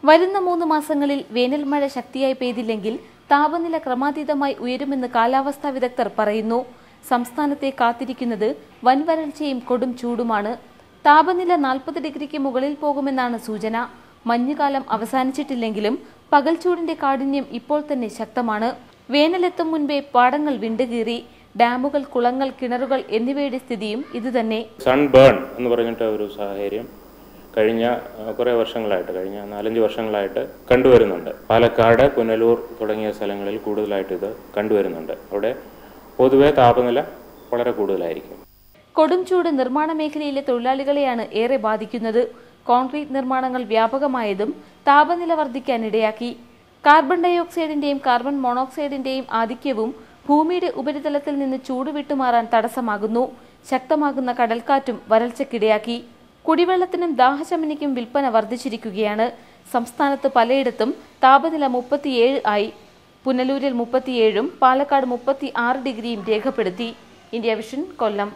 വരുന്ന 3 മാസങ്ങളിൽ വേനൽ മഴ ശക്തിയായി പെയ്തില്ലെങ്കിൽ താപനില ക്രമാതീതമായി ഉയരുമെന്ന് കാലാവസ്ഥാ വിദഗ്ധർ പറയുന്നു. സംസ്ഥാനത്തെ കാത്തിരിക്കുന്നത് വൻവരൾച്ചയും കൊടും ചൂടുമാണ്. താപനില 40 ഡിഗ്രിക്ക് മുകളിൽ പോകുമെന്നാണ് സൂചന. മഞ്ഞുകാലം അവസാനിച്ചിട്ടില്ലെങ്കിലും പകൽച്ചൂടിന്റെ കാഠിന്യം ഇപ്പോൾ തന്നെ ശക്തമാണ്. വേനലെത്തും മുൻപേ പാടങ്ങൾ വിണ്ടുകീറി. ഡാമുകൾ, കുളങ്ങൾ, കിണറുകൾ എന്നിവയുടെ സ്ഥിതിയും ഇതുതന്നെ. സൺബേൺ എന്ന് പറഞ്ഞിട്ട് ഒരു സാഹചര്യം കഴിഞ്ഞ കുറേ വർഷങ്ങളായിട്ട്, കഴിഞ്ഞ 4-5 വർഷങ്ങളായിട്ട് കണ്ടുവരുന്നുണ്ട്. പാലക്കാട്, പുനലൂർ തുടങ്ങിയ സ്ഥലങ്ങളിൽ കൂടുതലായിട്ട് ഇത് കണ്ടുവരുന്നുണ്ട്. അവിടെ പൊതുവെ താപനില വളരെ കൂടുതലായിരിക്കും. കൊടും ചൂട് നിർമ്മാണ മേഖലയിലെ തൊഴിലാളികളെയാണ് ഏറെ ബാധിക്കുന്നത്. കോൺക്രീറ്റ് നിർമ്മാണങ്ങൾ വ്യാപകമായതും താപനില വർദ്ധിക്കാനിടയാക്കി. കാർബൺ ഡയോക്സൈഡിന്റെയും കാർബൺ മോണോക്സൈഡിന്റെയും ആധിക്യവും ഭൂമിയുടെ ഉപരിതലത്തിൽ നിന്ന് ചൂട് വിട്ടുമാറാൻ തടസ്സമാകുന്നു. ശക്തമാകുന്ന കടൽക്കാറ്റും വരൾച്ചയ്ക്കിടയാക്കി. കുടിവെള്ളത്തിനും ദാഹശമനിക്കും വിൽപ്പന വർദ്ധിച്ചിരിക്കുകയാണ്. സംസ്ഥാനത്ത് പലയിടത്തും താപനില 37 ആയി. പുനലൂരിൽ 37ഉം പാലക്കാട് 36 ഡിഗ്രിയും രേഖപ്പെടുത്തി. ഇന്ത്യ വിഷൻ, കൊല്ലം.